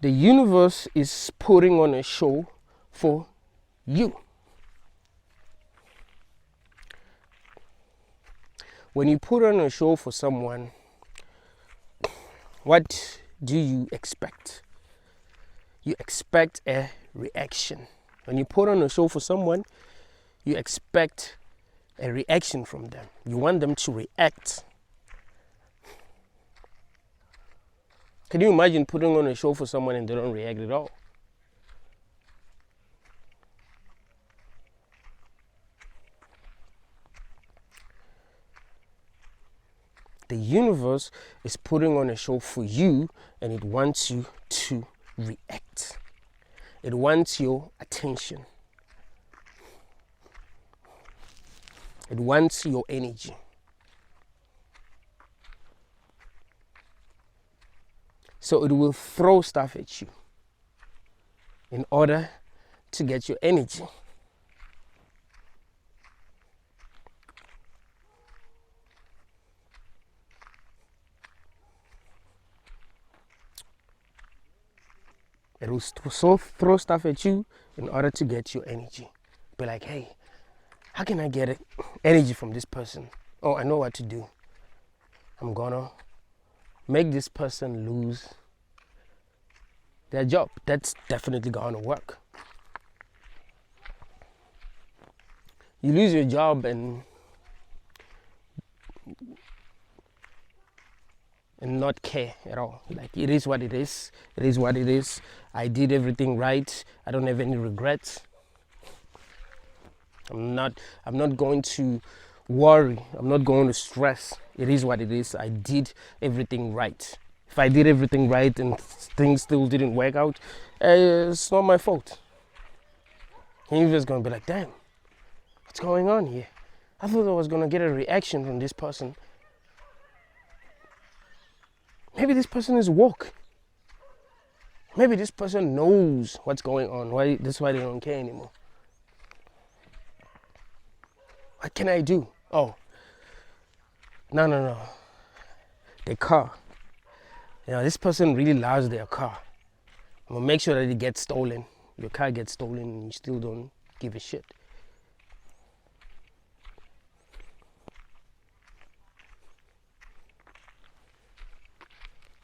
The universe is putting on a show for you. When you put on a show for someone, what do you expect? You expect a reaction. When you put on a show for someone, you expect a reaction from them. You want them to react. Can you imagine putting on a show for someone and they don't react at all? The universe is putting on a show for you, and it wants you to react. It wants your attention. It wants your energy. So it will throw stuff at you in order to get your energy. It will throw stuff at you in order to get your energy. Be like, hey, how can I get energy from this person? Oh, I know what to do. I'm gonna make this person lose their job. That's definitely gonna work. You lose your job and not care at all. Like, it is what it is. It is what it is. I did everything right. I don't have any regrets. I'm not going to worry. I'm not going to stress. It is what it is. I did everything right. If I did everything right and things still didn't work out, it's not my fault. And you're just going to be like, damn, what's going on here? I thought I was going to get a reaction from this person. Maybe this person is woke. Maybe this person knows what's going on. That's why they don't care anymore. What can I do? Oh, no. The car. This person really loves their car. I'm gonna make sure that it gets stolen. Your car gets stolen and you still don't give a shit.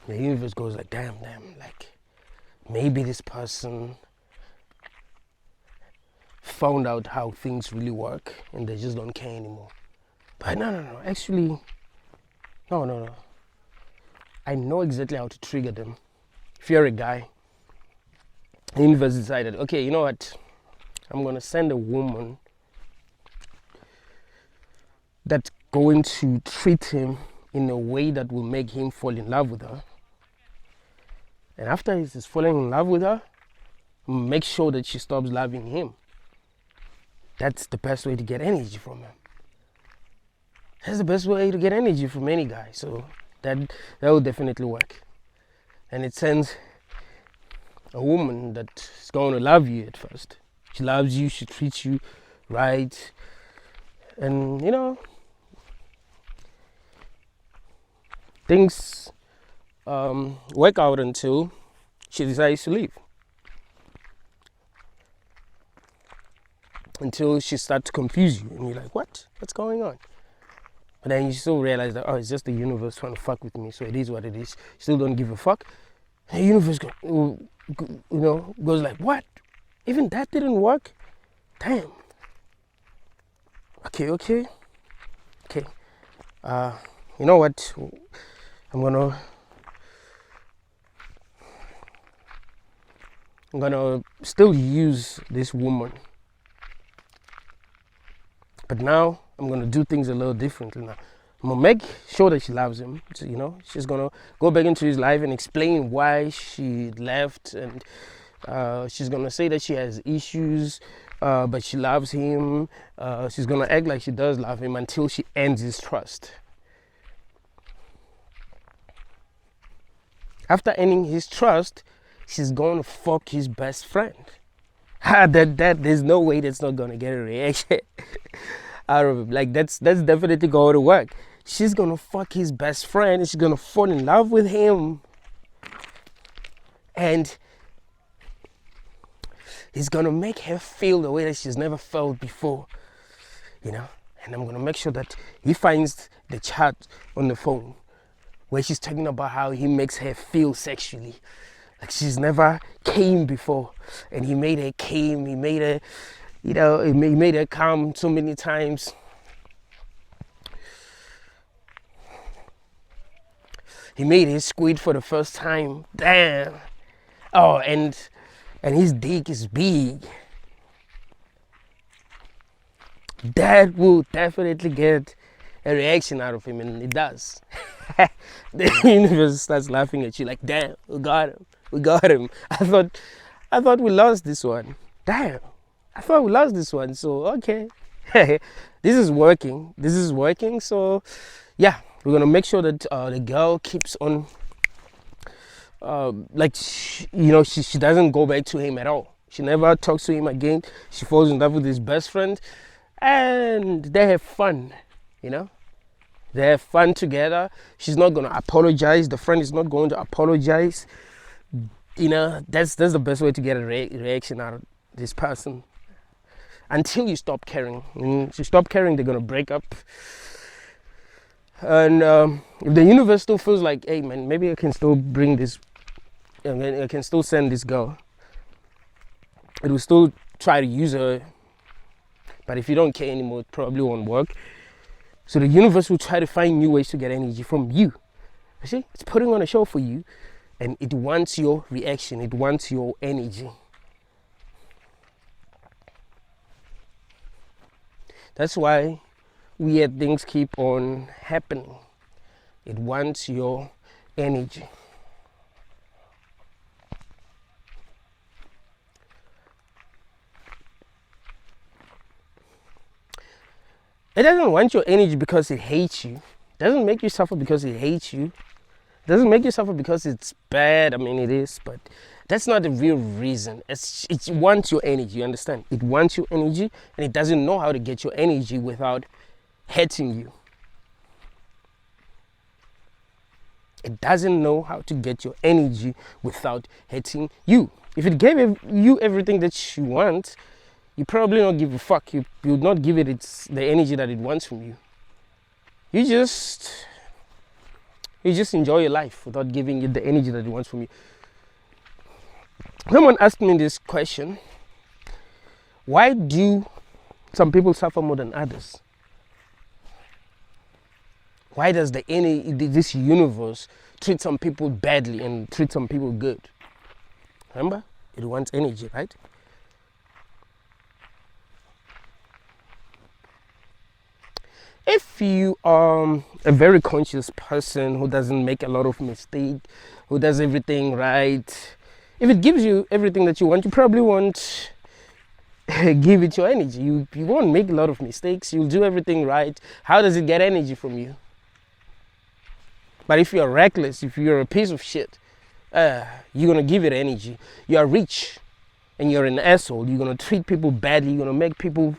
The universe goes like, damn, like, maybe this person found out how things really work and they just don't care anymore. But no, actually, no. I know exactly how to trigger them. If you're a guy, the universe decided, okay, you know what? I'm gonna send a woman that's going to treat him in a way that will make him fall in love with her. And after he's falling in love with her, make sure that she stops loving him. That's the best way to get energy from him. That's the best way to get energy from any guy. So that will definitely work. And it sends a woman that's going to love you at first. She loves you, she treats you right. And things work out until she decides to leave. Until she starts to confuse you and you're like, what's going on? But then you still realize that, it's just the universe trying to fuck with me, so it is what it is. You still don't give a fuck. And the universe goes like, what? Even that didn't work? Damn. Okay. You know what? I'm gonna still use this woman. But now I'm gonna do things a little differently now. I'm gonna make sure that she loves him. So, she's gonna go back into his life and explain why she left, and she's gonna say that she has issues, but she loves him. She's gonna act like she does love him until she ends his trust. After ending his trust, she's gonna fuck his best friend. There's no way that's not gonna get a reaction out of him. Like, that's definitely going to work. She's gonna fuck his best friend and she's gonna fall in love with him. And He's gonna make her feel the way that she's never felt before, you know. And I'm gonna make sure that he finds the chat on the phone where she's talking about how he makes her feel sexually, like she's never came before, and he made her came. He made her, you know, he made her come so many times. He made her squid for the first time. Damn. Oh, and his dick is big. That will definitely get a reaction out of him, and it does. The universe starts laughing at you like, damn, we got him. I thought we lost this one. Damn, I thought we lost this one. So okay, this is working. So yeah, we're gonna make sure that the girl keeps on, she doesn't go back to him at all. She never talks to him again. She falls in love with his best friend, and they have fun, you know. They have fun together. She's not gonna apologize. The friend is not going to apologize. You know, that's the best way to get a reaction out of this person. Until you stop caring. If you stop caring, they're gonna break up. And if the universe still feels like, hey man, maybe I can still bring this, I can still send this girl, it will still try to use her. But if you don't care anymore, it probably won't work. So the universe will try to find new ways to get energy from you. You see, it's putting on a show for you, and it wants your reaction. It wants your energy. That's why weird things keep on happening. It wants your energy. It doesn't want your energy because it hates you. It doesn't make you suffer because it hates you. It doesn't make you suffer because it's bad. I mean, it is, but that's not the real reason. It wants your energy, you understand? It wants your energy, and it doesn't know how to get your energy without hurting you. It doesn't know how to get your energy without hurting you. If it gave you everything that you want, you probably don't give a fuck. You would not give it the energy that it wants from you. You just enjoy your life without giving it the energy that it wants from you. Someone asked me this question: why do some people suffer more than others? Why does this universe treat some people badly and treat some people good? Remember, it wants energy, right? If you are a very conscious person who doesn't make a lot of mistakes, who does everything right, if it gives you everything that you want, you probably won't give it your energy. You won't make a lot of mistakes. You'll do everything right. How does it get energy from you? But if you're reckless, if you're a piece of shit, you're going to give it energy. You're rich and you're an asshole. You're going to treat people badly. You're going to make people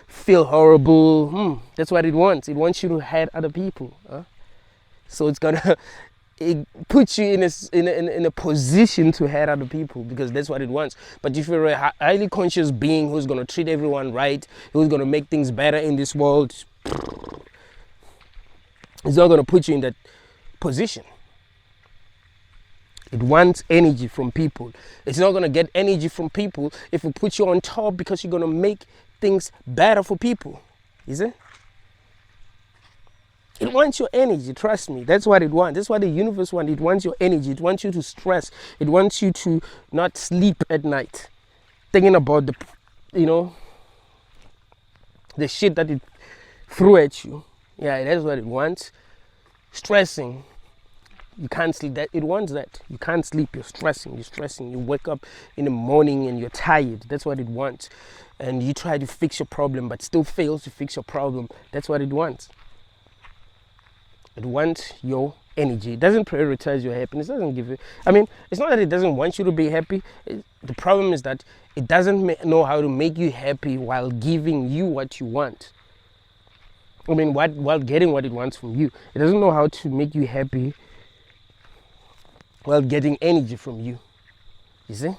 feel horrible. That's what it wants. It wants you to hate other people. So it puts you in a position to hate other people, because that's what it wants. But if you're a highly conscious being who's going to treat everyone right, who's going to make things better in this world, it's not going to put you in that position. It wants energy from people. It's not going to get energy from people if it puts you on top, because you're going to make things better for people. Is it? It wants your energy, trust me. That's what it wants. That's what the universe wants. It wants your energy. It wants you to stress. It wants you to not sleep at night thinking about the shit that it threw at you. Yeah, that's what it wants. Stressing. You can't sleep. That it wants that. You can't sleep. You're stressing. You wake up in the morning and you're tired. That's what it wants. And you try to fix your problem but still fails to fix your problem. That's what it wants. It wants your energy. It doesn't prioritize your happiness. It doesn't give you. I mean, it's not that it doesn't want you to be happy. The problem is that it doesn't know how to make you happy while giving you what you want. I mean, while getting what it wants from you. It doesn't know how to make you happy while getting energy from you. You see?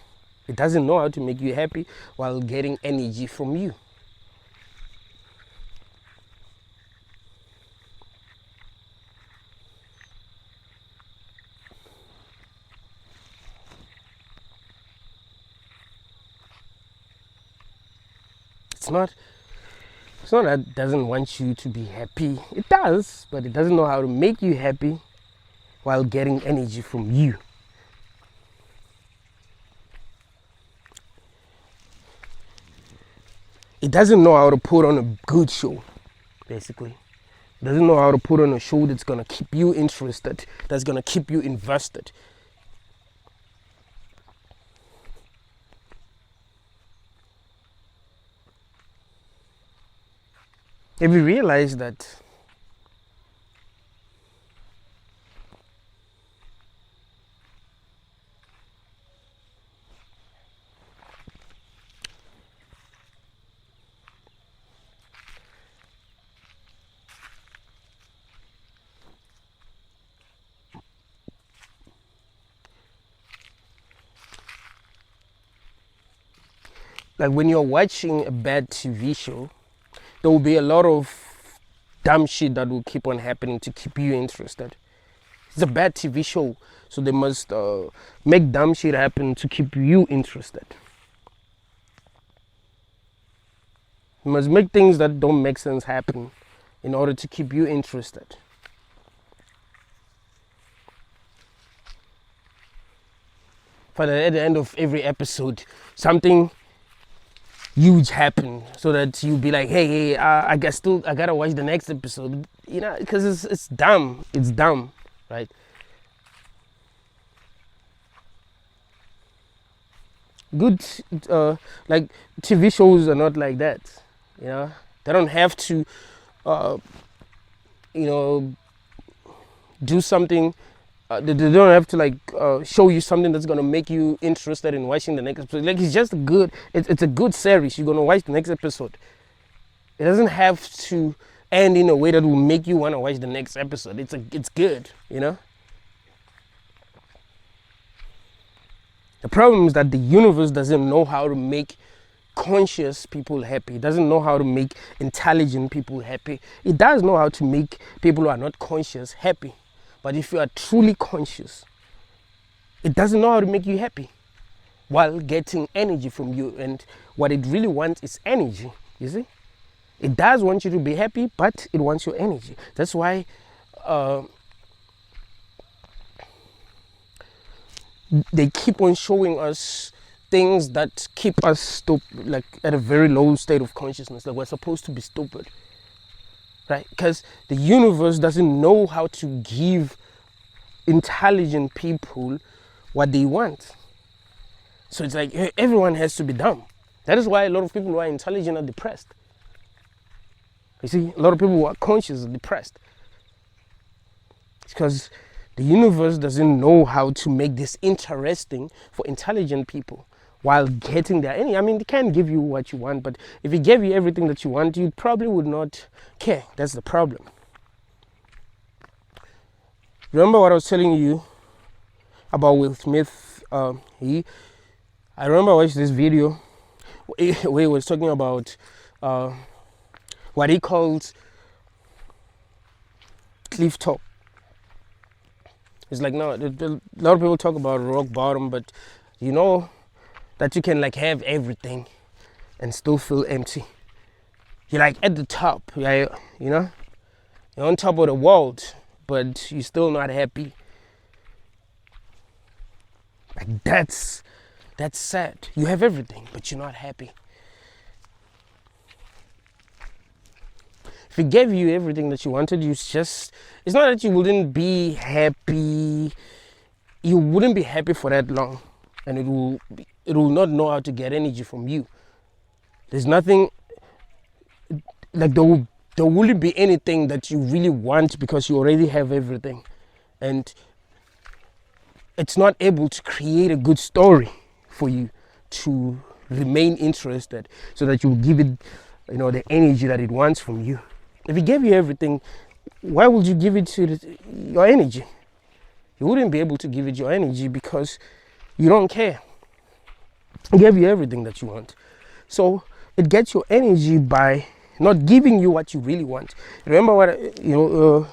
It doesn't know how to make you happy while getting energy from you. It's not that it doesn't want you to be happy. It does, but it doesn't know how to make you happy while getting energy from you. It doesn't know how to put on a good show, basically. It doesn't know how to put on a show that's going to keep you interested, that's going to keep you invested. If you realize that like when you're watching a bad TV show, there will be a lot of dumb shit that will keep on happening to keep you interested. It's a bad TV show, so they must make dumb shit happen to keep you interested. You must make things that don't make sense happen in order to keep you interested. But at the end of every episode, something huge happen, so that you be like, hey, I gotta watch the next episode, you know, because it's dumb. It's dumb, right? Good, like TV shows are not like that, you know. They don't have to, you know, do something. They don't have to like show you something that's gonna make you interested in watching the next episode. Like it's just good. It's a good series. You're gonna watch the next episode. It doesn't have to end in a way that will make you want to watch the next episode. It's good, you know. The problem is that the universe doesn't know how to make conscious people happy. It doesn't know how to make intelligent people happy. It does know how to make people who are not conscious happy. But if you are truly conscious, it doesn't know how to make you happy while getting energy from you. And what it really wants is energy, you see? It does want you to be happy, but it wants your energy. That's why they keep on showing us things that keep us like at a very low state of consciousness, like we're supposed to be stupid. Right? Because the universe doesn't know how to give intelligent people what they want. So it's like everyone has to be dumb. That is why a lot of people who are intelligent are depressed. You see, a lot of people who are conscious are depressed. It's because the universe doesn't know how to make this interesting for intelligent people while getting their energy. I mean, they can't give you what you want, but if it gave you everything that you want, you probably would not care. That's the problem. Remember what I was telling you about Will Smith? I remember I watched this video where he was talking about what he calls cliff top. It's like, no, a lot of people talk about rock bottom, but you know that you can like have everything and still feel empty. You're like at the top, yeah, you know, you're on top of the world, but you're still not happy. Like that's sad. You have everything, but you're not happy. If it gave you everything that you wanted, it's not that you wouldn't be happy. You wouldn't be happy for that long, and it will not know how to get energy from you. There's nothing like there wouldn't be anything that you really want because you already have everything, and it's not able to create a good story for you to remain interested, so that you will give it, you know, the energy that it wants from you. If it gave you everything, why would you give it to your energy? You wouldn't be able to give it your energy because you don't care. It gave you everything that you want. So it gets your energy by not giving you what you really want. Remember what you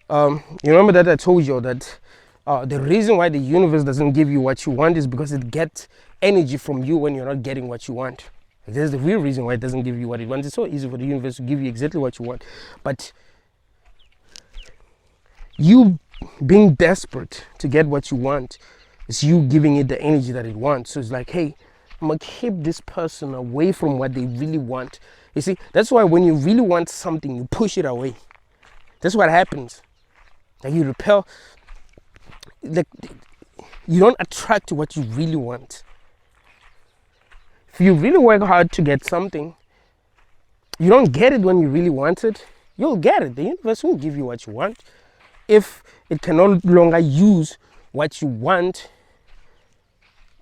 remember that I told you that the reason why the universe doesn't give you what you want is because it gets energy from you when you're not getting what you want. There's the real reason why it doesn't give you what it wants. It's so easy for the universe to give you exactly what you want, but you being desperate to get what you want is you giving it the energy that it wants. So it's like, hey, I'm gonna keep this person away from what they really want. You see, that's why when you really want something, you push it away. That's what happens. Like you repel, like you don't attract to what you really want. If you really work hard to get something, you don't get it when you really want it, you'll get it. The universe will give you what you want. If it can no longer use what you want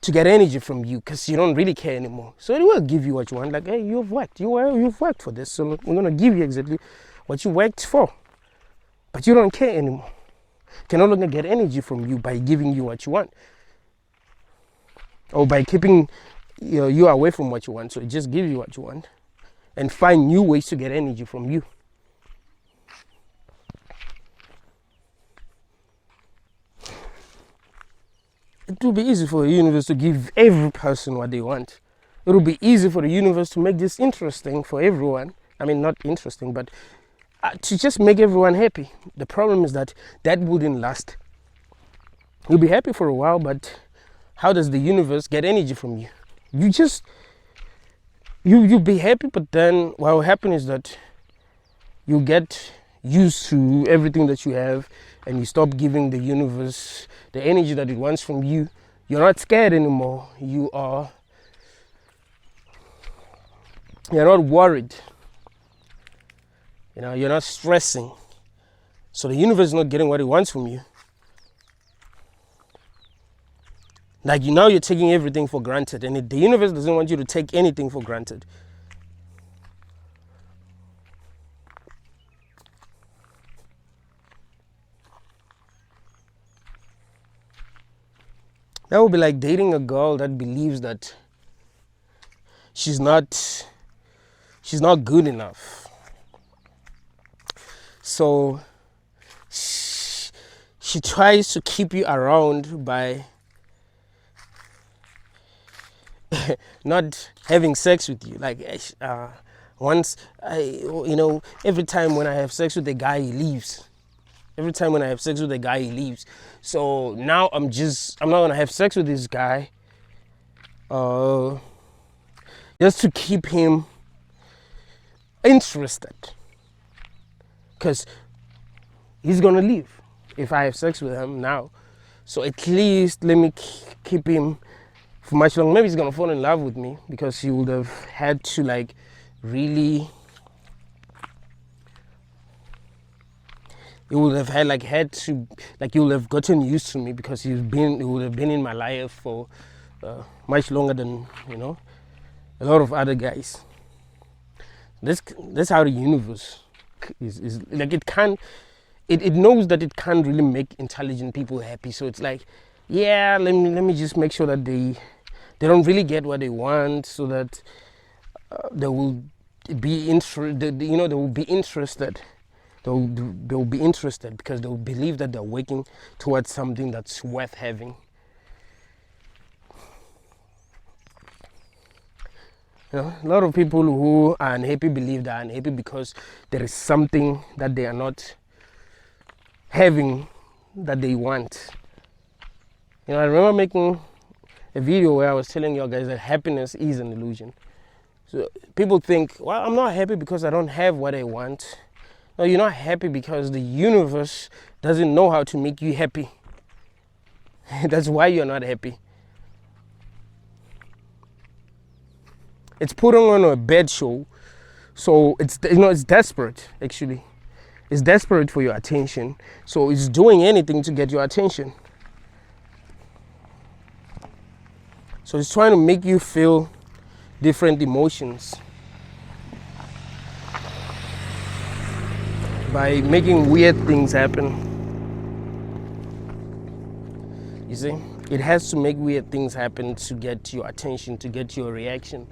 to get energy from you, because you don't really care anymore, so it will give you what you want. Like, hey, you've worked for this, so we're gonna give you exactly what you worked for. But you don't care anymore. It can no longer get energy from you by giving you what you want, or by keeping you away from what you want. So it just gives you what you want and find new ways to get energy from you. It will be easy for the universe to give every person what they want. It will be easy for the universe to make this interesting for everyone. I mean, not interesting, but to just make everyone happy. The problem is that wouldn't last. You'll be happy for a while, but how does the universe get energy from you? You'll be happy, but then what will happen is that you get used to everything that you have and you stop giving the universe the energy that it wants from you. You're not scared anymore. You're not worried. You're not stressing. So the universe is not getting what it wants from you. Like now you're taking everything for granted, and the universe doesn't want you to take anything for granted. That would be like dating a girl that believes that she's not good enough. So she tries to keep you around by not having sex with you. Like once every time when I have sex with a guy, he leaves. Every time when I have sex with a guy, he leaves. So now I'm not gonna have sex with this guy just to keep him interested, because he's gonna leave if I have sex with him now. So at least let me keep him for much longer. Maybe he's gonna fall in love with me, because he would have had to he would have he would have gotten used to me, because he would have been in my life for much longer than a lot of other guys. That's how the universe is like. It knows that it can't really make intelligent people happy, so it's like, yeah, let me just make sure that they don't really get what they want, so that they will be interested. They will be interested. They'll be interested because they'll believe that they're working towards something that's worth having. A lot of people who are unhappy believe they're unhappy because there is something that they are not having that they want. I remember making a video where I was telling you guys that happiness is an illusion. So people think, well, I'm not happy because I don't have what I want. No, you're not happy because the universe doesn't know how to make you happy. That's why you're not happy. It's putting on a bad show, so it's desperate. Actually, it's desperate for your attention. So it's doing anything to get your attention. So it's trying to make you feel different emotions by making weird things happen. You see, it has to make weird things happen to get your attention, to get your reaction.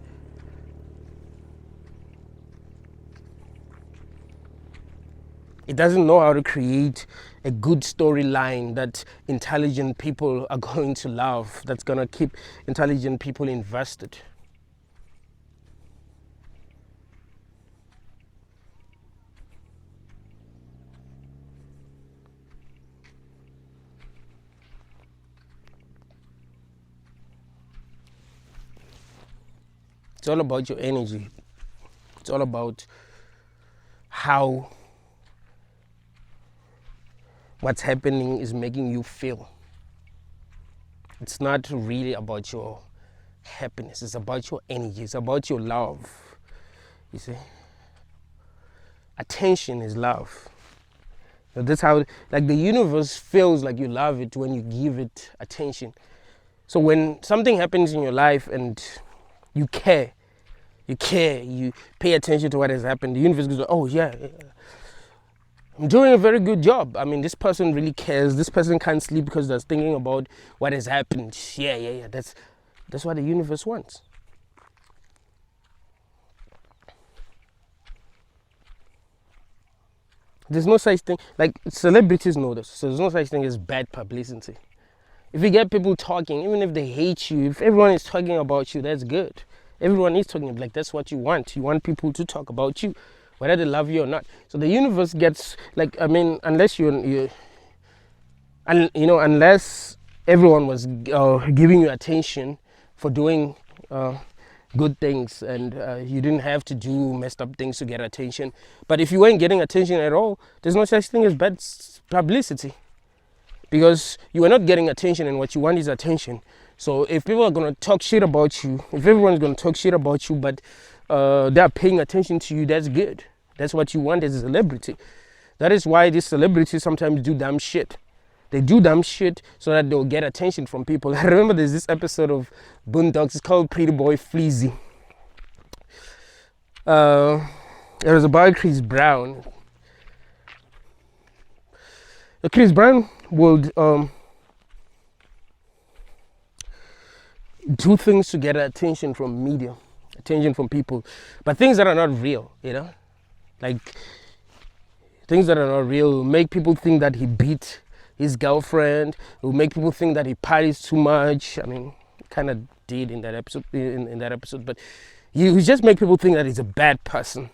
It doesn't know how to create a good storyline that intelligent people are going to love, that's going to keep intelligent people invested. It's all about your energy. It's all about how what's happening is making you feel. It's not really about your happiness. It's about your energy. It's about your love. You see? Attention is love. So that's how, like, the universe feels like you love it when you give it attention. So when something happens in your life and you care, you pay attention to what has happened, the universe goes, oh yeah, I'm doing a very good job. I mean, this person really cares. This person can't sleep because they're thinking about what has happened. Yeah. That's what the universe wants. There's no such thing, like, celebrities know this, so there's no such thing as bad publicity. If you get people talking, even if they hate you, if everyone is talking about you, that's good. Everyone is talking, like, that's what you want. You want people to talk about you, whether they love you or not. So the universe gets, like, I mean, unless unless everyone was giving you attention for doing good things, and you didn't have to do messed up things to get attention. But if you weren't getting attention at all, there's no such thing as bad publicity, because you are not getting attention, and what you want is attention. So if people are going to talk shit about you, if everyone's going to talk shit about you, but they're paying attention to you, that's good. That's what you want as a celebrity. That is why these celebrities sometimes do dumb shit. They do dumb shit so that they'll get attention from people. I remember there's this episode of Boondocks, it's called Pretty Boy Fleazy. It was about Chris Brown. Chris Brown would do things to get attention from media, attention from people, but things that are not real, like things that are not real will make people think that he beat his girlfriend. It will make people think that he parties too much. I mean, kind of did in that episode. In that episode, but you just make people think that he's a bad person,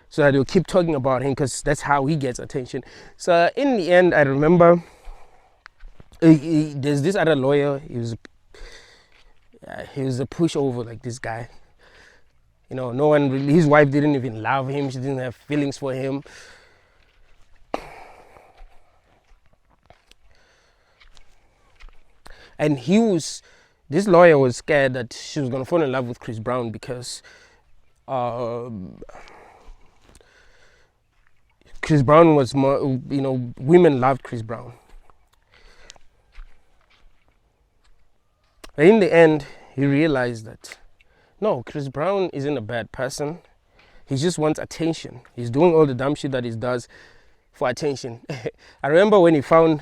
so that they'll keep talking about him because that's how he gets attention. So in the end, I remember there's this other lawyer. He was a pushover, like this guy. No one really. His wife didn't even love him. She didn't have feelings for him. And this lawyer was scared that she was going to fall in love with Chris Brown because Chris Brown was more, women loved Chris Brown. But in the end, he realized that, no, Chris Brown isn't a bad person. He just wants attention. He's doing all the dumb shit that he does for attention. I remember when he found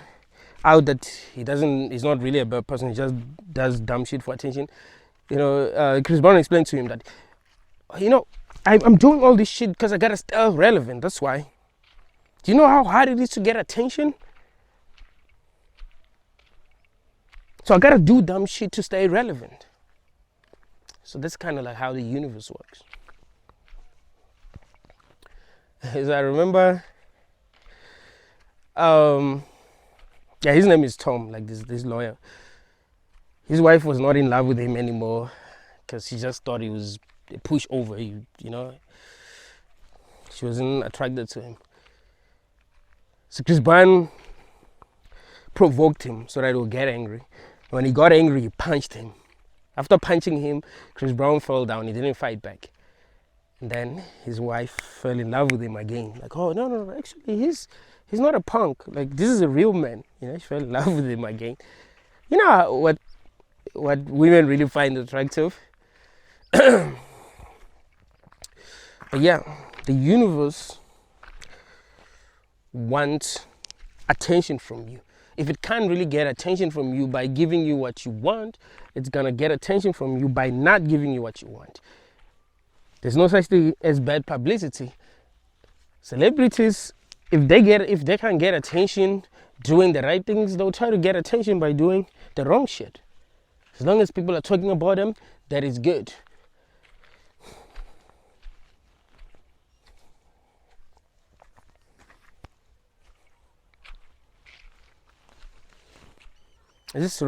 out that he's not really a bad person, he just does dumb shit for attention. Chris Brown explained to him that, I'm doing all this shit because I gotta stay relevant, that's why. Do you know how hard it is to get attention? So I gotta do dumb shit to stay relevant. So that's kind of like how the universe works. As I remember, his name is Tom, like this lawyer. His wife was not in love with him anymore because she just thought he was a pushover, She wasn't attracted to him. So Chris Brown provoked him so that he would get angry. When he got angry, he punched him. After punching him, Chris Brown fell down. He didn't fight back. And then his wife fell in love with him again. Like, oh, no, actually, he's not a punk. Like, this is a real man. She fell in love with him again. You know what women really find attractive? But yeah, the universe wants attention from you. if it can't really get attention from you by giving you what you want, it's gonna get attention from you by not giving you what you want. There's no such thing as bad publicity. Celebrities, if they can get attention doing the right things, they'll try to get attention by doing the wrong shit. As long as people are talking about them, that is good. This also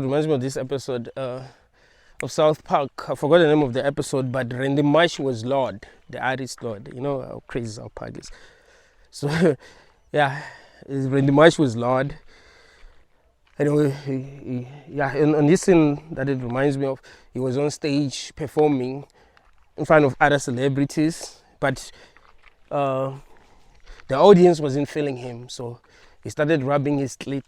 reminds me of this episode of South Park. I forgot the name of the episode, but Randy Marsh was Lord, the artist Lord. You know how crazy South Park is. So, yeah, Randy Marsh was Lord. Anyway, and this thing that it reminds me of, he was on stage performing in front of other celebrities, but the audience wasn't feeling him, so he started rubbing his clit.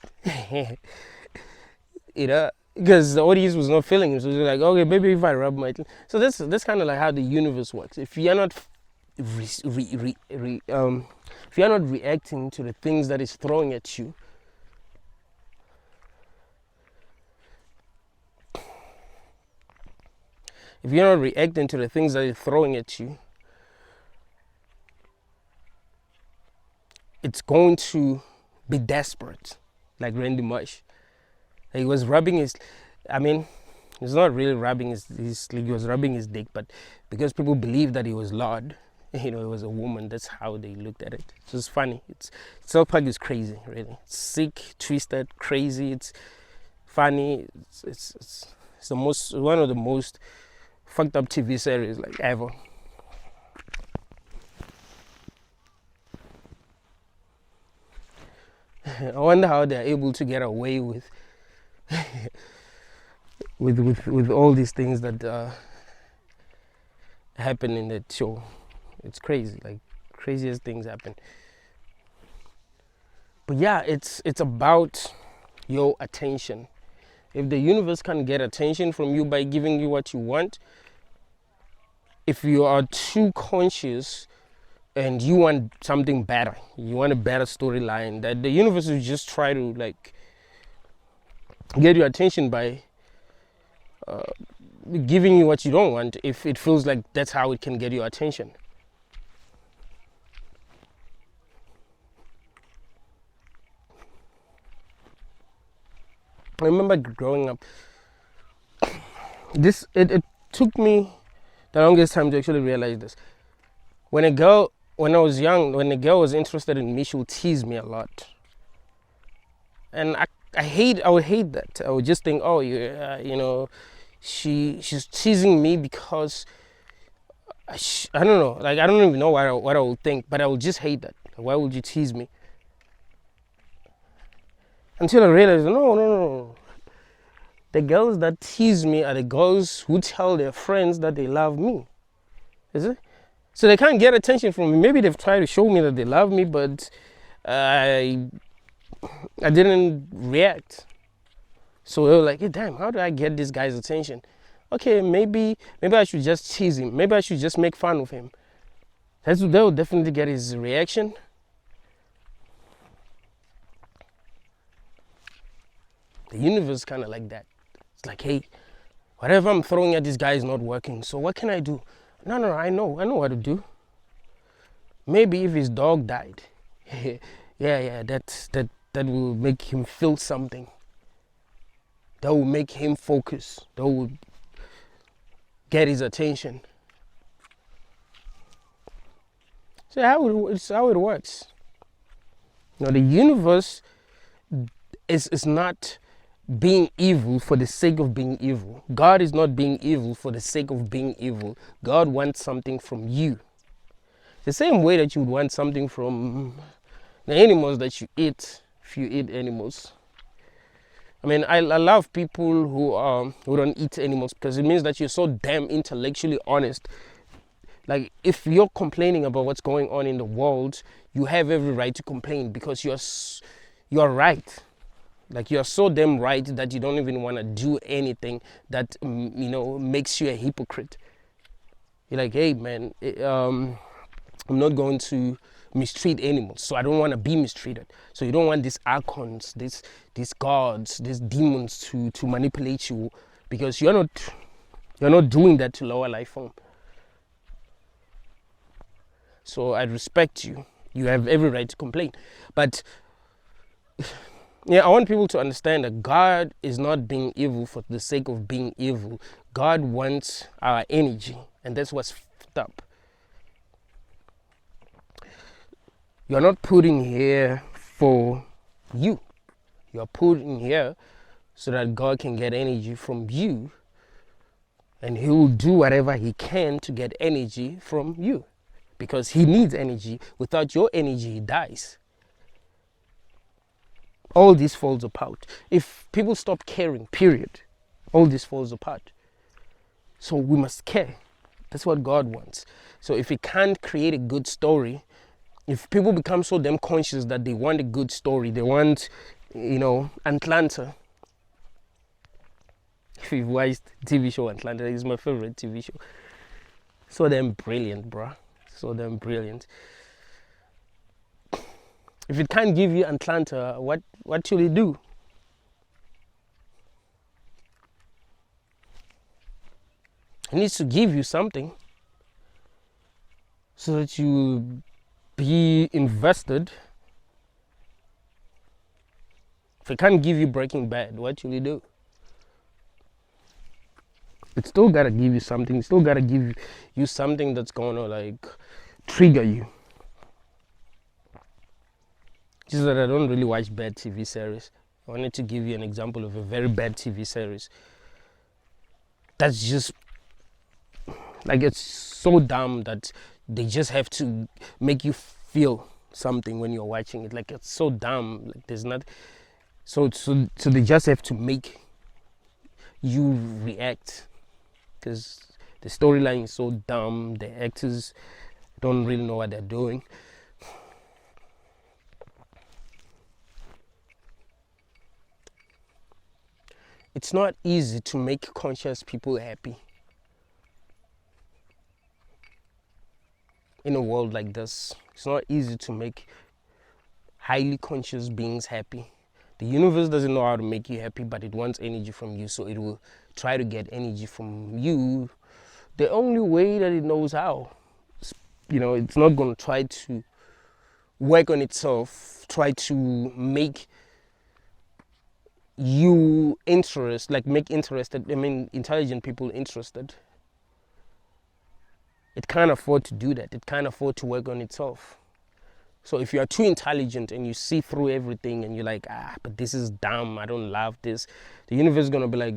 You know, because the audience was not feeling him, so they're like, okay, maybe if I rub my clit. So that's kind of like how the universe works. If you're not if you're not reacting to the things that is throwing at you, if you're not reacting to the things that is throwing at you, it's going to be desperate, like Randy Marsh. He was rubbing his, he's not really rubbing his he was rubbing his dick, but because people believed that he was Lord, it was a woman, that's how they looked at it. It's just funny. South Park is crazy, really. It's sick, twisted, crazy, it's funny, it's one of the most fucked up TV series like ever. I wonder how they're able to get away with with all these things that happen in that show. It's crazy, like craziest things happen. But yeah, it's about your attention. If the universe can get attention from you by giving you what you want, if you are too conscious and you want something better, you want a better storyline, that the universe will just try to like get your attention by giving you what you don't want, if it feels like that's how it can get your attention. I remember growing up, it took me the longest time to actually realize this. When I was young, when a girl was interested in me, she would tease me a lot, and I would hate that. I would just think, oh, she's teasing me because I don't know, like I don't even know what I would think, but I would just hate that. Why would you tease me? Until I realized, no. The girls that tease me are the girls who tell their friends that they love me. Is it? So they can't get attention from me. Maybe they've tried to show me that they love me, but I didn't react. So they were like, hey, damn, how do I get this guy's attention? Okay, maybe I should just tease him. Maybe I should just make fun of him. That will definitely get his reaction. The universe is kind of like that. It's like, hey, whatever I'm throwing at this guy is not working. So what can I do? No, I know what to do. Maybe if his dog died, yeah, that will make him feel something. That will make him focus. That will get his attention. So it's how it works. The universe is not being evil for the sake of being evil. God is not being evil for the sake of being evil. God wants something from you. The same way that you would want something from the animals that you eat, if you eat animals. I love people who don't eat animals, because it means that you're so damn intellectually honest. Like, if you're complaining about what's going on in the world, you have every right to complain, because you're right. Like, you're so damn right that you don't even want to do anything that makes you a hypocrite. You're like, hey man, I'm not going to mistreat animals, so I don't want to be mistreated. So you don't want these archons, these gods, these demons to manipulate you, because you're not doing that to lower life form. So I respect you. You have every right to complain. But yeah, I want people to understand that God is not being evil for the sake of being evil. God wants our energy, and that's what's fucked up. You're not put in here for you. You're put in here so that God can get energy from you, and he will do whatever he can to get energy from you, because he needs energy. Without your energy, he dies. All this falls apart. If people stop caring, period, all this falls apart. So we must care. That's what God wants. So if he can't create a good story, if people become so damn conscious that they want a good story, they want, Atlanta. If you've watched TV show Atlanta, it's my favorite TV show. So damn brilliant, bruh. So damn brilliant. If it can't give you Atlanta, what should it do? It needs to give you something so that you be invested. If it can't give you Breaking Bad, what should it do? It's still gotta give you something. It's still gotta give you something that's gonna trigger you. Just that I don't really watch bad TV series. I wanted to give you an example of a very bad TV series. That's just it's so dumb that they just have to make you feel something when you're watching it. It's so dumb. There's not. So they just have to make you react, because the storyline is so dumb. The actors don't really know what they're doing. It's not easy to make conscious people happy in a world like this. It's not easy to make highly conscious beings happy. The universe doesn't know how to make you happy, but it wants energy from you, so it will try to get energy from you the only way that it knows how. It's not going to try to work on itself, try to make you make intelligent people interested. It can't afford to do that. It can't afford to work on itself. So if you are too intelligent and you see through everything and you're like, but this is dumb, I don't love this, the universe is going to be like,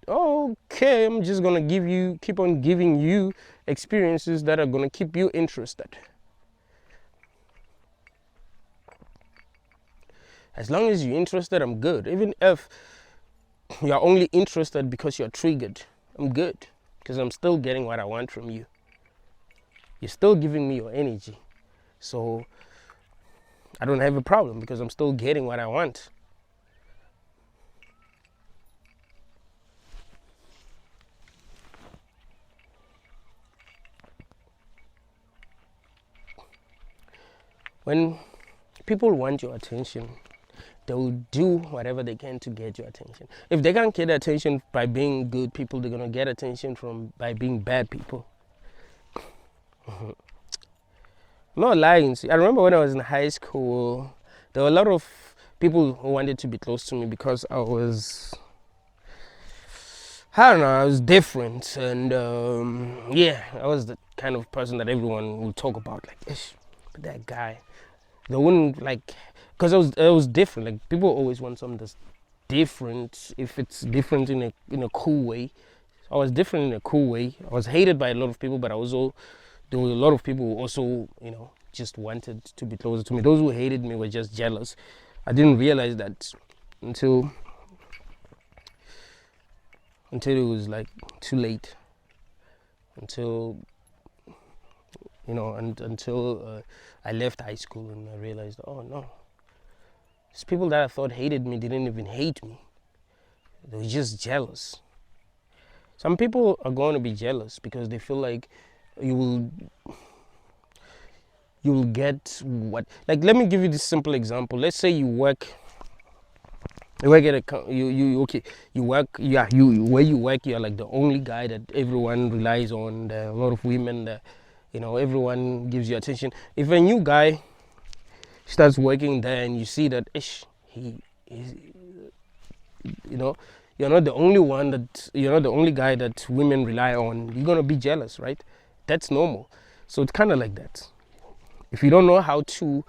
okay, I'm just going to keep on giving you experiences that are going to keep you interested. As long as you're interested, I'm good. Even if you're only interested because you're triggered, I'm good, because I'm still getting what I want from you. You're still giving me your energy. So I don't have a problem, because I'm still getting what I want. When people want your attention, they will do whatever they can to get your attention. If they can't get attention by being good people, they're going to get attention by being bad people. I'm not lying. I remember when I was in high school, there were a lot of people who wanted to be close to me because I was different. And I was the kind of person that everyone would talk about. But that guy. They wouldn't because I was different. People always want something that's different, if it's different in a cool way. I was different in a cool way. I was hated by a lot of people, but there were a lot of people who also, just wanted to be closer to me. Those who hated me were just jealous. I didn't realize that until it was too late. Until I left high school and I realized, oh no, these people that I thought hated me didn't even hate me. They were just jealous. Some people are going to be jealous because they feel like you you'll get what, like, let me give you this simple example. Let's say you work at a okay, you work, yeah, you where you work, you're like the only guy that everyone relies on. There are a lot of women that, everyone gives you attention. If a new guy starts working there and you see that he is, you're not the only one that, you're not the only guy that women rely on, you're gonna be jealous, right? That's normal. So it's kind of like that. If you don't know how to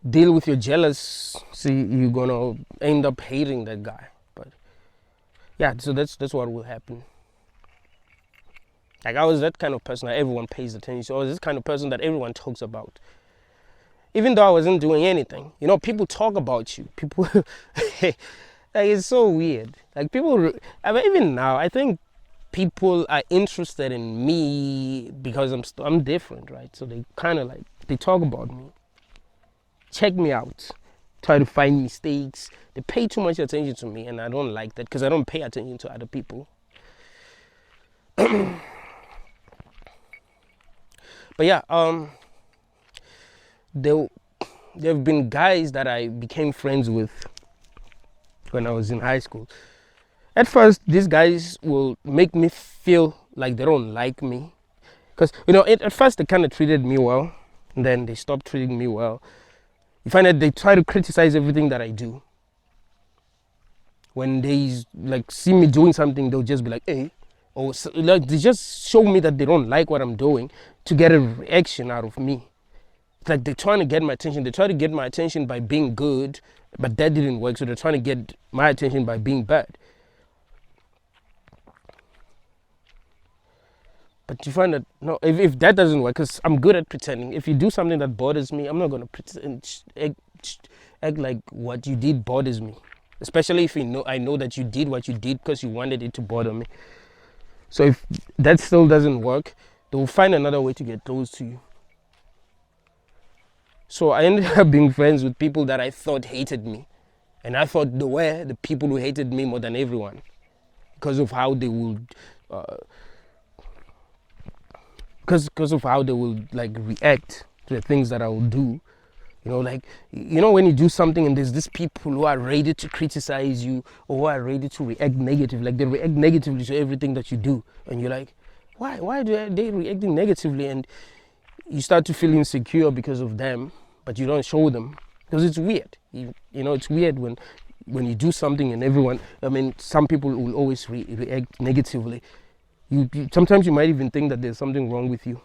deal with your jealousy, you're gonna end up hating that guy. But yeah, so that's what will happen. Like, I was that kind of person that everyone pays attention to. I was this kind of person that everyone talks about, even though I wasn't doing anything. People talk about you. People, like, it's so weird. Like, people, I mean, even now, I think people are interested in me because I'm different, right? So they kind of like, they talk about me, check me out, try to find mistakes. They pay too much attention to me, and I don't like that because I don't pay attention to other people. But yeah, there have been guys that I became friends with when I was in high school. At first, these guys will make me feel like they don't like me, because at first they kind of treated me well, and then they stopped treating me well. You find that they try to criticize everything that I do. When they like see me doing something, they'll just be like, "Hey," or like they just show me that they don't like what I'm doing to get a reaction out of me. It's like they're trying to get my attention. They try to get my attention by being good, but that didn't work. So they're trying to get my attention by being bad. But you find that, no, if that doesn't work, because I'm good at pretending. If you do something that bothers me, I'm not going to pretend, act like what you did bothers me. Especially if I know that you did what you did because you wanted it to bother me. So if that still doesn't work, they'll find another way to get close to you. So I ended up being friends with people that I thought hated me. And I thought they were the people who hated me more than everyone, because of how they would... because of how they will like react to the things that I will do. Like, when you do something and there's these people who are ready to criticize you or who are ready to react negatively, like they react negatively to everything that you do, and you're like, why do they reacting negatively? And you start to feel insecure because of them, but you don't show them, because it's weird. It's weird when you do something and everyone, some people will always react negatively. Sometimes you might even think that there's something wrong with you.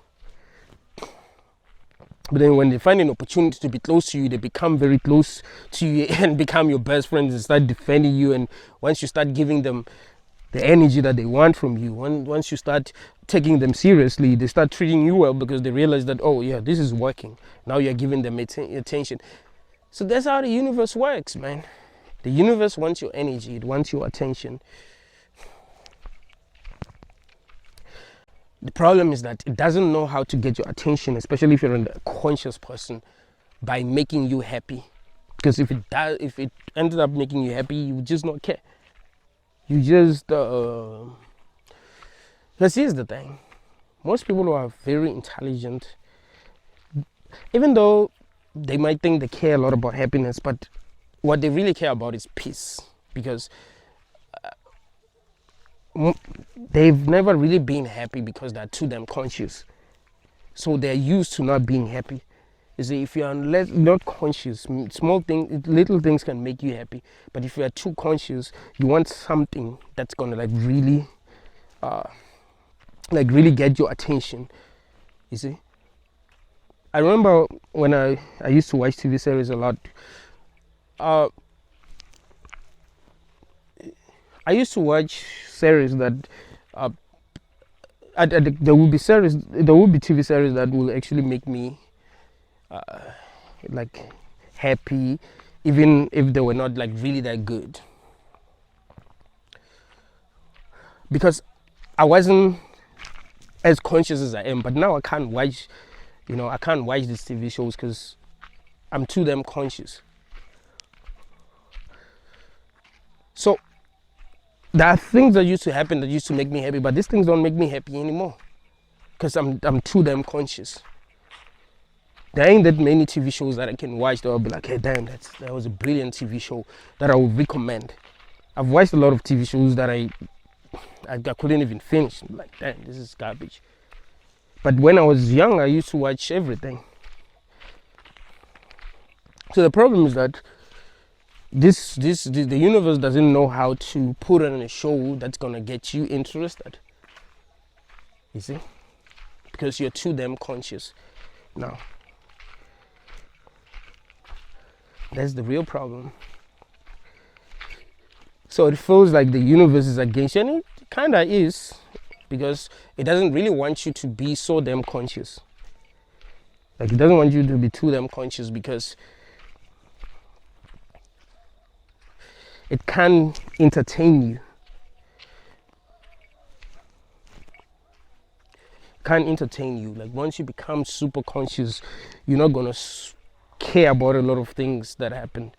But then when they find an opportunity to be close to you, they become very close to you and become your best friends and start defending you. And once you start giving them the energy that they want from you, once you start taking them seriously, they start treating you well because they realize that, oh yeah, this is working. Now you're giving them attention. So that's how the universe works, man. The universe wants your energy. It wants your attention. The problem is that it doesn't know how to get your attention, especially if you're a conscious person, by making you happy. Because if it ended up making you happy, you would just not care. You just because here's the thing. Most people who are very intelligent, even though they might think they care a lot about happiness, but what they really care about is peace. Because they've never really been happy because they're too damn conscious. So they're used to not being happy. You see, if you're not conscious, little things can make you happy. But if you're too conscious, you want something that's gonna really get your attention. You see, I remember when I used to watch TV series a lot. I used to watch series that there will be TV series that will actually make me like happy, even if they were not like really that good, because I wasn't as conscious as I am. But now I can't watch these TV shows because I'm too damn conscious. So there are things that used to happen that used to make me happy, but these things don't make me happy anymore. because I'm too damn conscious. There ain't that many TV shows that I can watch that I'll be like, hey, damn, that was a brilliant TV show that I would recommend. I've watched a lot of TV shows that I couldn't even finish. I'm like, damn, this is garbage. But when I was young, I used to watch everything. So the problem is that the universe doesn't know how to put on a show that's gonna get you interested. You see? Because you're too damn conscious now. That's the real problem. So it feels like the universe is against you, and it kind of is, because it doesn't really want you to be so damn conscious. Like, it doesn't want you to be too damn conscious, because it can entertain you. It can entertain you. Like, once you become super conscious, you're not gonna care about a lot of things that happen.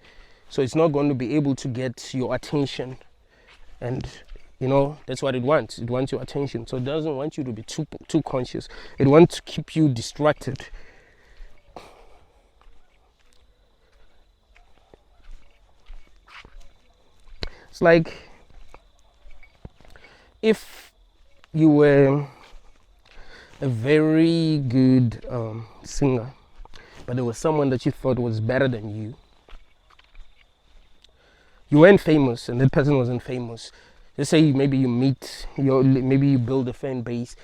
So it's not going to be able to get your attention, and that's what it wants. It wants your attention. So it doesn't want you to be too conscious. It wants to keep you distracted. It's like if you were a very good singer, but there was someone that you thought was better than you. You weren't famous, and that person wasn't famous. Let's say maybe you maybe you build a fan base,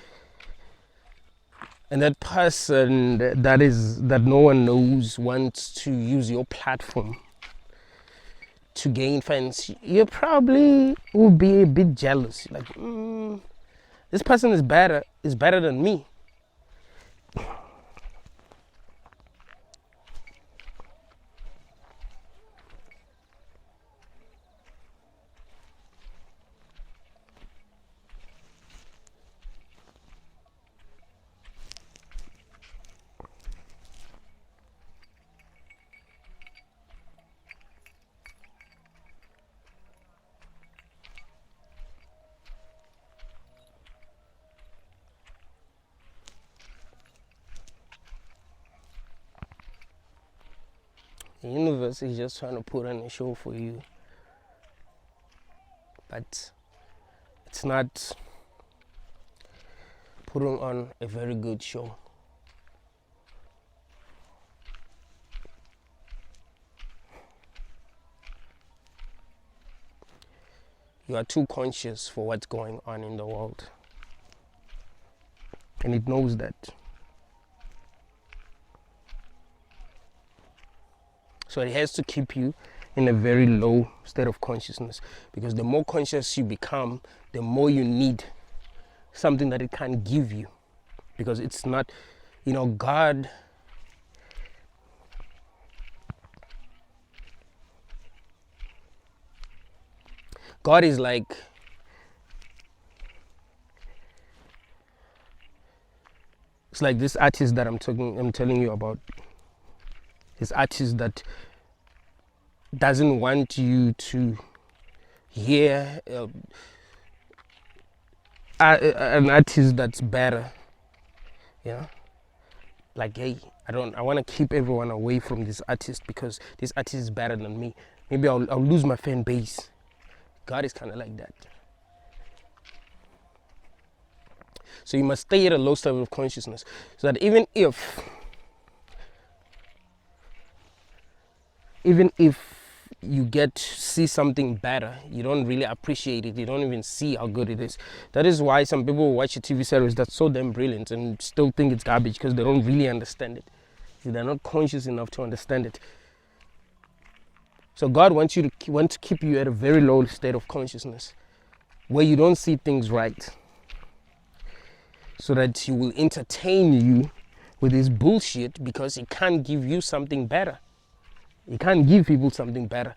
and that person that no one knows wants to use your platform to gain fans. You probably will be a bit jealous. Like, this person is better than me. The universe is just trying to put on a show for you, but it's not putting on a very good show. You are too conscious for what's going on in the world, and it knows that. So it has to keep you in a very low state of consciousness, because the more conscious you become, the more you need something that it can't give you, because it's not, God is like, it's like this artist that I'm telling you about. This artist that doesn't want you to hear an artist that's better. Like, hey, I want to keep everyone away from this artist because this artist is better than me. Maybe I'll lose my fan base. God is kind of like that. So you must stay at a low level of consciousness, so that even if you get to see something better, you don't really appreciate it. You don't even see how good it is. That is why some people watch a TV series that's so damn brilliant and still think it's garbage, because they don't really understand it. They're not conscious enough to understand it. So God wants to keep you at a very low state of consciousness, where you don't see things right, so that He will entertain you with His bullshit, because He can't give you something better. You can't give people something better.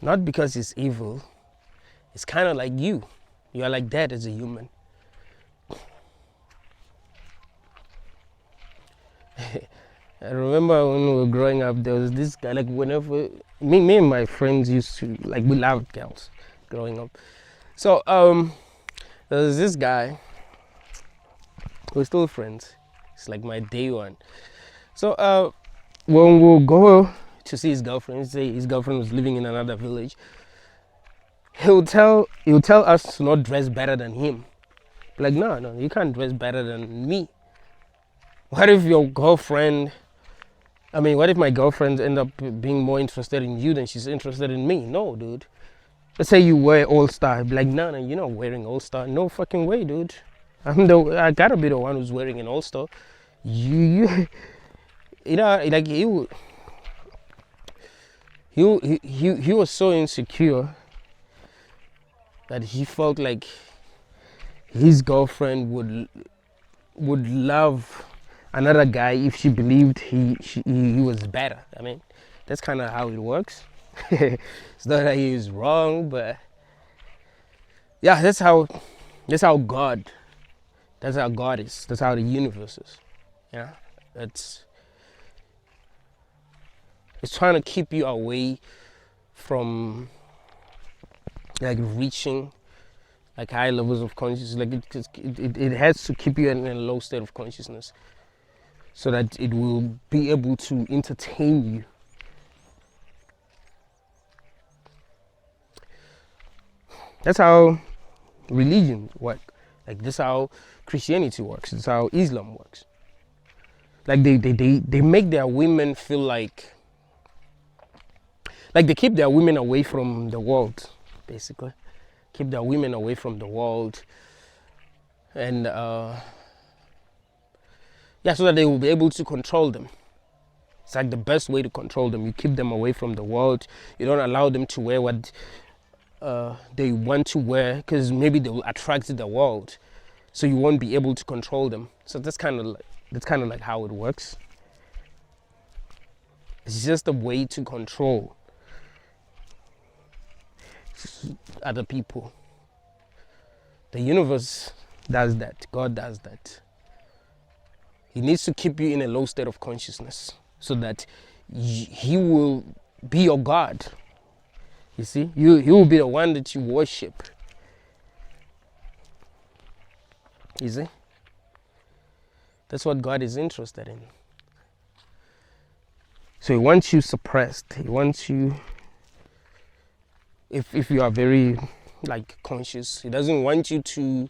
Not because it's evil. It's kind of like you. You are like that as a human. I remember when we were growing up, there was this guy, like whenever, me and my friends used to, like we loved girls growing up. So, there was this guy, we're still friends. It's like my day one. So, when we'll go to see his girlfriend, say his girlfriend was living in another village, he'll tell us to not dress better than him. Like, no, you can't dress better than me. What if your girlfriend, what if my girlfriend end up being more interested in you than she's interested in me? No, dude. Let's say you wear All Star. Be like, no, you're not wearing All Star. No fucking way, dude. I gotta be the one who's wearing an All Star. You know, like he was so insecure that he felt like his girlfriend would love another guy if she believed he was better. That's kind of how it works. It's not that he is wrong, but yeah, that's how God is. That's how the universe is. Yeah, it's trying to keep you away from like reaching like high levels of consciousness. Like it has to keep you in a low state of consciousness so that it will be able to entertain you. That's how religion works. Like this is how Christianity works. This is how Islam works. Like they make their women feel like they keep their women away from the world, basically. Keep their women away from the world, and so that they will be able to control them. It's like the best way to control them. You keep them away from the world. You don't allow them to wear what they want to wear, because maybe they will attract the world, so you won't be able to control them. So that's kind of like how it works. It's just a way to control other people. The universe does that. God does that. He needs to keep you in a low state of consciousness so that he will be your God. You see, he will be the one that you worship. You see, that's what God is interested in. So he wants you suppressed. He wants you, if you are very like conscious, he doesn't want you to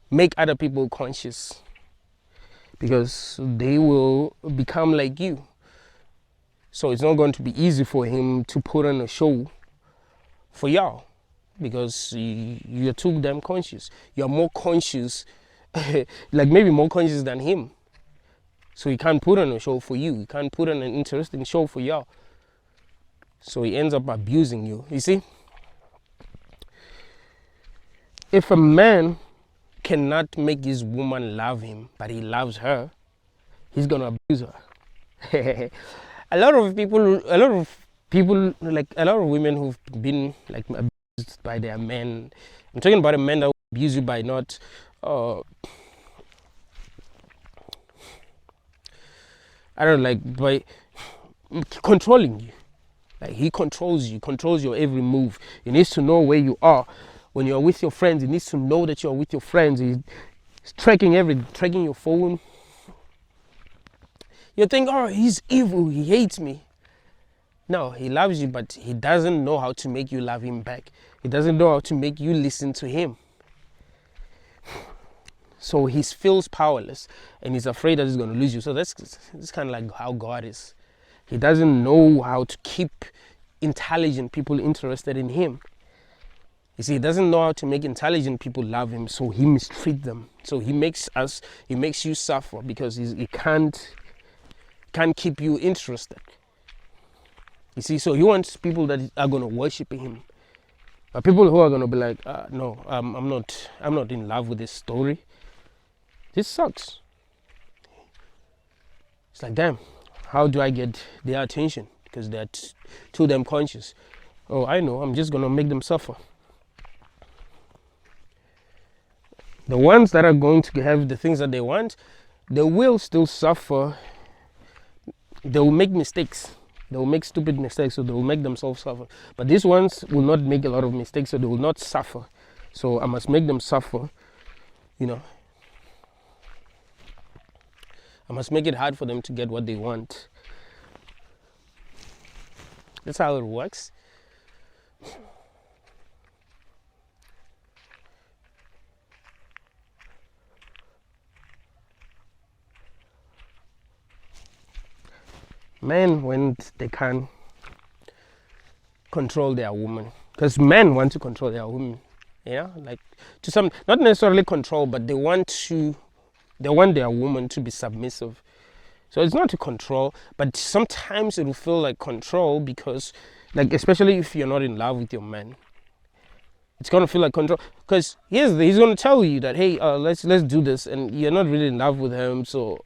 make other people conscious, because they will become like you. So it's not going to be easy for him to put on a show for y'all, because you're too damn conscious. You're more conscious, like maybe more conscious than him. So he can't put on a show for you. He can't put on an interesting show for y'all. So he ends up abusing you. You see? If a man cannot make his woman love him, but he loves her, he's gonna abuse her. A lot of people, like a lot of women who've been like abused by their men. I'm talking about a man that will abuse you by not by controlling you. Like he controls you, controls your every move. He needs to know where you are. When you're with your friends, he needs to know that you're with your friends. He's tracking your phone. You think, oh, he's evil, he hates me. No, he loves you, but he doesn't know how to make you love him back. He doesn't know how to make you listen to him. So he feels powerless, and he's afraid that he's going to lose you. So that's kind of like how God is. He doesn't know how to keep intelligent people interested in him. You see, he doesn't know how to make intelligent people love him, so he mistreats them. So he makes you suffer, because he can't keep you interested. You see, so he wants people that are going to worship him. But people who are going to be like, no, I'm not in love with this story. This sucks. It's like, damn, how do I get their attention? Because they're too damn conscious. Oh, I know, I'm just going to make them suffer. The ones that are going to have the things that they want, they will still suffer they will make mistakes. They will make stupid mistakes, so they will make themselves suffer. But these ones will not make a lot of mistakes, so they will not suffer. So I must make them suffer, you know. I must make it hard for them to get what they want. That's how it works. Men, when they can't control their woman, because men want to control their women, like to some, not necessarily control, but they want their woman to be submissive. So it's not to control, but sometimes it will feel like control, because, like, especially if you're not in love with your man, it's gonna feel like control. Because he's gonna tell you that, hey, let's do this, and you're not really in love with him, so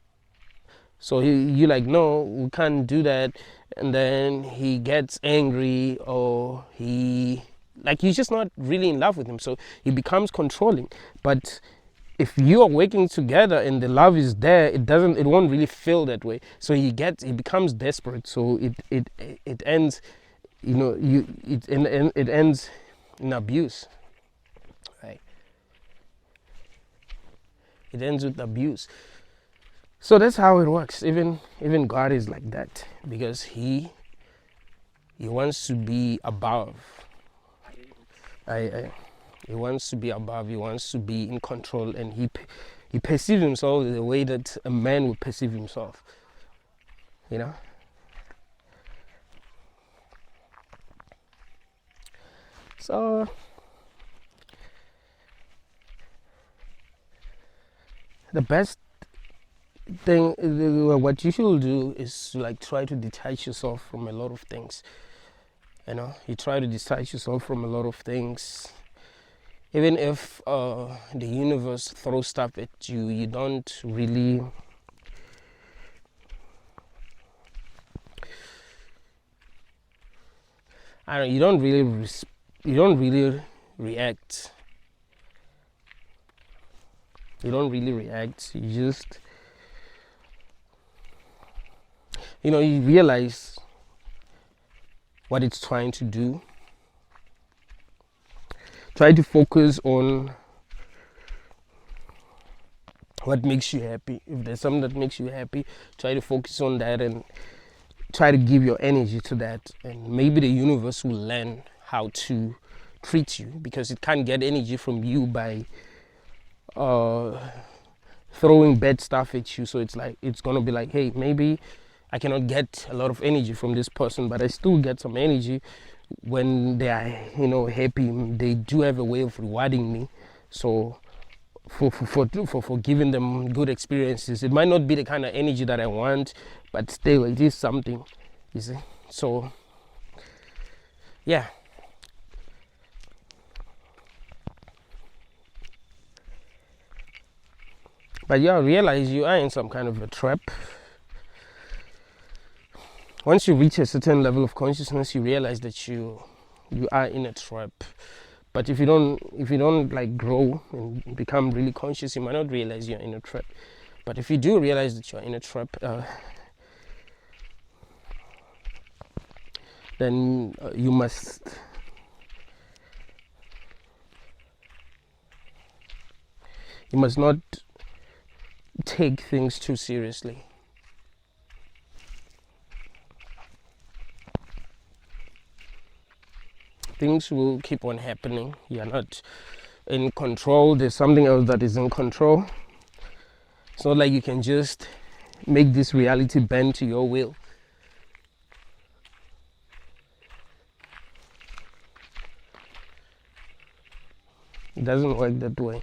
you're like, no, we can't do that, and then he gets angry, or he's just not really in love with him, so he becomes controlling. But if you are working together and the love is there, it won't really feel that way. So he becomes desperate. So it ends, it ends in abuse, right? It ends with abuse. So that's how it works. Even God is like that, because he wants to be above. He wants to be above. He wants to be in control, and he perceives himself the way that a man would perceive himself. So the best thing, what you should do, is like try to detach yourself from a lot of things. You try to detach yourself from a lot of things. Even if the universe throws stuff at you, you don't really you don't really react. You don't really react. You just you realize what it's trying to do. Try to focus on what makes you happy. If there's something that makes you happy, try to focus on that and try to give your energy to that. And maybe the universe will learn how to treat you, because it can't get energy from you by throwing bad stuff at you. So it's gonna be like, hey, maybe I cannot get a lot of energy from this person, but I still get some energy when they are happy. They do have a way of rewarding me. So for giving them good experiences, it might not be the kind of energy that I want, but still it is something, you see. So yeah, but yeah, realize you are in some kind of a trap. Once you reach a certain level of consciousness, you realize that you are in a trap. But if you don't like grow and become really conscious, you might not realize you're in a trap. But if you do realize that you're in a trap, then you must not take things too seriously. Things will keep on happening. You're not in control. There's something else that is in control. It's not like you can just make this reality bend to your will. It doesn't work that way.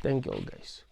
Thank you all, guys.